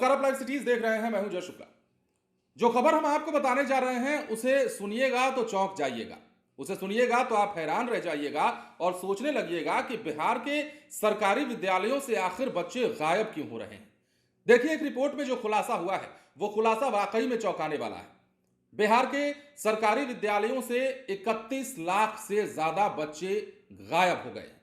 नमस्कार, आप live cities देख रहे हैं। मैं हूं जय शुक्ला। जो खबर हम आपको बताने जा रहे हैं उसे सुनिएगा तो चौंक जाइएगा, उसे सुनिएगा तो आप हैरान रह जाइएगा और सोचने लगिएगा कि बिहार के सरकारी विद्यालयों से आखिर बच्चे गायब क्यों हो रहे हैं। देखिए, एक रिपोर्ट में जो खुलासा हुआ है वो खुलासा वाकई में चौंकाने वाला है। बिहार के सरकारी विद्यालयों से 31 लाख से ज्यादा बच्चे गायब हो गए हैं।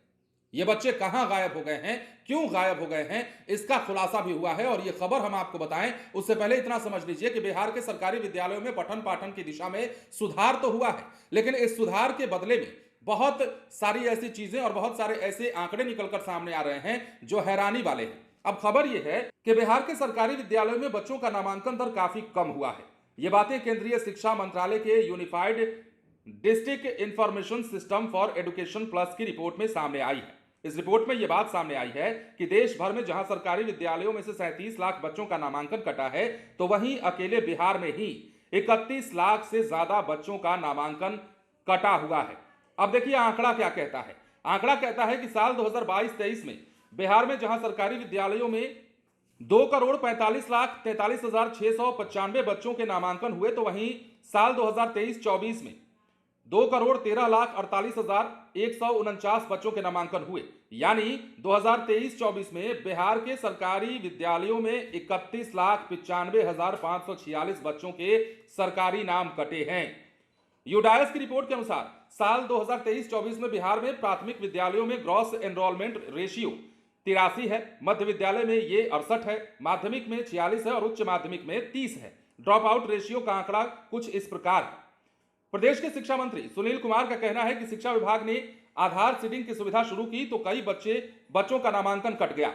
ये बच्चे कहां गायब हो गए हैं, क्यों गायब हो गए हैं, इसका खुलासा भी हुआ है और ये खबर हम आपको बताएं उससे पहले इतना समझ लीजिए कि बिहार के सरकारी विद्यालयों में पठन पाठन की दिशा में सुधार तो हुआ है, लेकिन इस सुधार के बदले में बहुत सारी ऐसी चीजें और बहुत सारे ऐसे आंकड़े निकलकर सामने आ रहे हैं जो हैरानी वाले हैं। अब खबर यह है कि बिहार के सरकारी विद्यालयों में बच्चों का नामांकन दर काफी कम हुआ है। ये बातें केंद्रीय शिक्षा मंत्रालय के unified district information system for education plus की रिपोर्ट में सामने आई है। इस रिपोर्ट में यह बात सामने आई है कि देश भर में जहां सरकारी विद्यालयों में से 37 लाख बच्चों का नामांकन कटा है, तो वहीं अकेले बिहार में ही 31 लाख से ज्यादा बच्चों का नामांकन कटा हुआ है। अब देखिए आंकड़ा क्या कहता है। आंकड़ा कहता है कि साल 2022-23 में बिहार में जहां सरकारी विद्यालयों में 2,45,43,695 बच्चों के नामांकन हुए, तो वहीं साल 2023-24 में 2,13,48,149 बच्चों के नामांकन हुए। यानी 2023-24 में बिहार के सरकारी विद्यालयों में 31,95,546 बच्चों के सरकारी नाम कटे हैं। यूडाइस की रिपोर्ट के अनुसार साल 2023-24 में बिहार में प्राथमिक विद्यालयों में ग्रॉस एनरोलमेंट रेशियो 83 है, मध्य विद्यालय में ये 68 है, माध्यमिक में 46 है और उच्च माध्यमिक में 30 है। ड्रॉप आउट रेशियो का आंकड़ा कुछ इस प्रकार है। प्रदेश के शिक्षा मंत्री सुनील कुमार का कहना है कि शिक्षा विभाग ने आधार सीडिंग की सुविधा शुरू की तो कई बच्चों का नामांकन कट गया।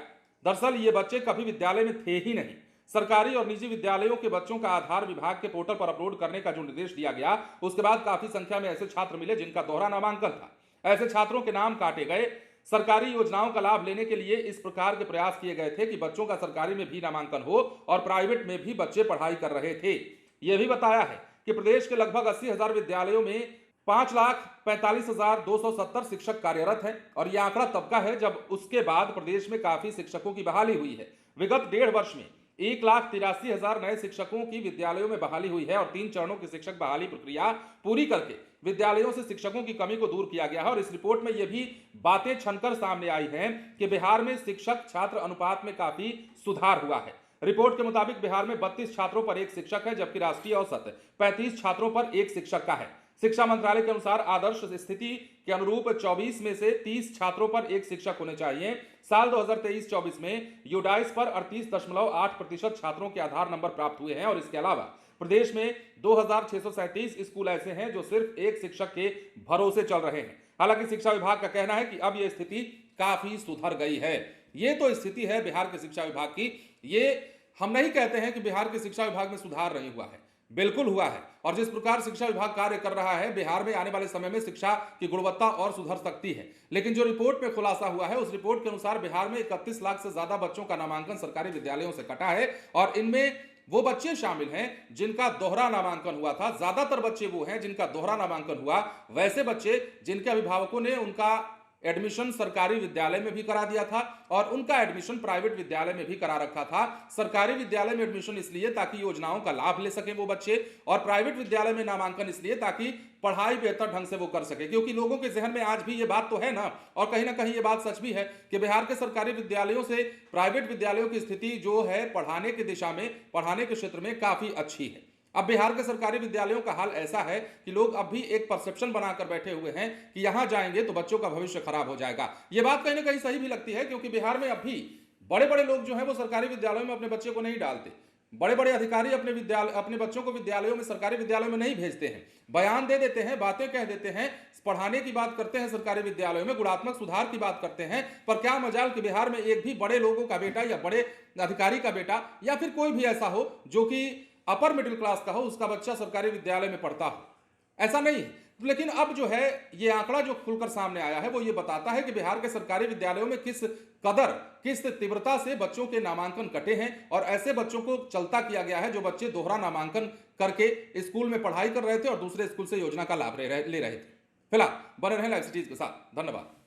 दरअसल ये बच्चे कभी विद्यालय में थे ही नहीं। सरकारी और निजी विद्यालयों के बच्चों का आधार विभाग के पोर्टल पर अपलोड करने का जो निर्देश दिया गया, उसके बाद काफी संख्या में ऐसे छात्र मिले जिनका दोहरा नामांकन था। ऐसे छात्रों के नाम काटे गए। सरकारी योजनाओं का लाभ लेने के लिए इस प्रकार के प्रयास किए गए थे कि बच्चों का सरकारी में भी नामांकन हो और प्राइवेट में भी बच्चे पढ़ाई कर रहे थे। यह भी बताया है कि प्रदेश के लगभग 80,000 विद्यालयों में 5,45,270 शिक्षक कार्यरत हैं और यह आंकड़ा तब का है जब उसके बाद प्रदेश में काफी शिक्षकों की बहाली हुई है। विगत 1.5 वर्ष में 1,83,000 नए शिक्षकों की विद्यालयों में बहाली हुई है और 3 चरणों की शिक्षक बहाली प्रक्रिया पूरी करके विद्यालयों से शिक्षकों की कमी को दूर किया गया है। और इस रिपोर्ट में यह भी बातें छनकर सामने आई हैं कि बिहार में शिक्षक छात्र अनुपात में काफी सुधार हुआ है। रिपोर्ट के मुताबिक बिहार में 32 छात्रों पर एक शिक्षक है, जबकि राष्ट्रीय औसत 35 छात्रों पर एक शिक्षक का है। शिक्षा मंत्रालय के अनुसार आदर्श स्थिति के अनुरूप 24 में से 30 छात्रों पर एक शिक्षक होने चाहिए। साल 2023-24 में यूडाइस पर 38.8% छात्रों के आधार नंबर प्राप्त हुए हैं और इसके अलावा प्रदेश में 2,637 स्कूल ऐसे हैं जो सिर्फ एक शिक्षक के भरोसे चल रहे हैं। हालांकि शिक्षा विभाग का कहना है कि अब यह स्थिति काफी सुधर गई है। ये तो स्थिति है बिहार के शिक्षा विभाग की। ये हम नहीं कहते हैं कि बिहार के शिक्षा विभाग में सुधार नहीं हुआ है, बिल्कुल हुआ है। और जिस प्रकार शिक्षा विभाग कार्य कर रहा है, बिहार में आने वाले समय में शिक्षा की गुणवत्ता और सुधर सकती है। लेकिन जो रिपोर्ट में खुलासा हुआ है, उस रिपोर्ट के अनुसार बिहार में 31 लाख से ज्यादा बच्चों का नामांकन सरकारी विद्यालयों से कटा है और इनमें वो बच्चे शामिल हैं जिनका दोहरा नामांकन हुआ था। ज्यादातर बच्चे वो हैं जिनका दोहरा नामांकन हुआ, वैसे बच्चे जिनके अभिभावकों ने उनका एडमिशन सरकारी विद्यालय में भी करा दिया था और उनका एडमिशन प्राइवेट विद्यालय में भी करा रखा था। सरकारी विद्यालय में एडमिशन इसलिए ताकि योजनाओं का लाभ ले सके वो बच्चे, और प्राइवेट विद्यालय में नामांकन इसलिए ताकि पढ़ाई बेहतर ढंग से वो कर सके। क्योंकि लोगों के जहन में आज भी ये बात तो है ना, और कहीं ना कहीं ये बात सच भी है कि बिहार के सरकारी विद्यालयों से प्राइवेट विद्यालयों की स्थिति जो है पढ़ाने की दिशा में, पढ़ाने के क्षेत्र में काफी अच्छी है। अब बिहार के सरकारी विद्यालयों का हाल ऐसा है कि लोग अब भी एक परसेप्शन बनाकर बैठे हुए हैं कि यहां जाएंगे तो बच्चों का भविष्य खराब हो जाएगा। यह बात कहीं ना कहीं सही भी लगती है, क्योंकि बिहार में अब भी बड़े बड़े लोग जो हैं वो सरकारी विद्यालयों में अपने बच्चे को नहीं डालते। बड़े बड़े अधिकारी अपने बच्चों को विद्यालयों में, सरकारी विद्यालयों में नहीं भेजते हैं। बयान दे देते हैं, बातें कह देते हैं, पढ़ाने की बात करते हैं सरकारी विद्यालयों में, गुणात्मक सुधार की बात करते हैं, पर क्या मजाल कि बिहार में एक भी बड़े लोगों का बेटा या बड़े अधिकारी का बेटा या फिर कोई भी ऐसा हो जो कि अपर मिडिल क्लास का हो, उसका बच्चा सरकारी विद्यालय में पढ़ता हो, ऐसा नहीं है। लेकिन अब जो है ये आंकड़ा जो खुलकर सामने आया है वो ये बताता है कि बिहार के सरकारी विद्यालयों में किस तीव्रता से बच्चों के नामांकन कटे हैं और ऐसे बच्चों को चलता किया गया है जो बच्चे दोहरा नामांकन करके स्कूल में पढ़ाई कर रहे थे और दूसरे स्कूल से योजना का लाभ ले रहे थे। फिलहाल बने रहें लाइव सिटीज के साथ। धन्यवाद।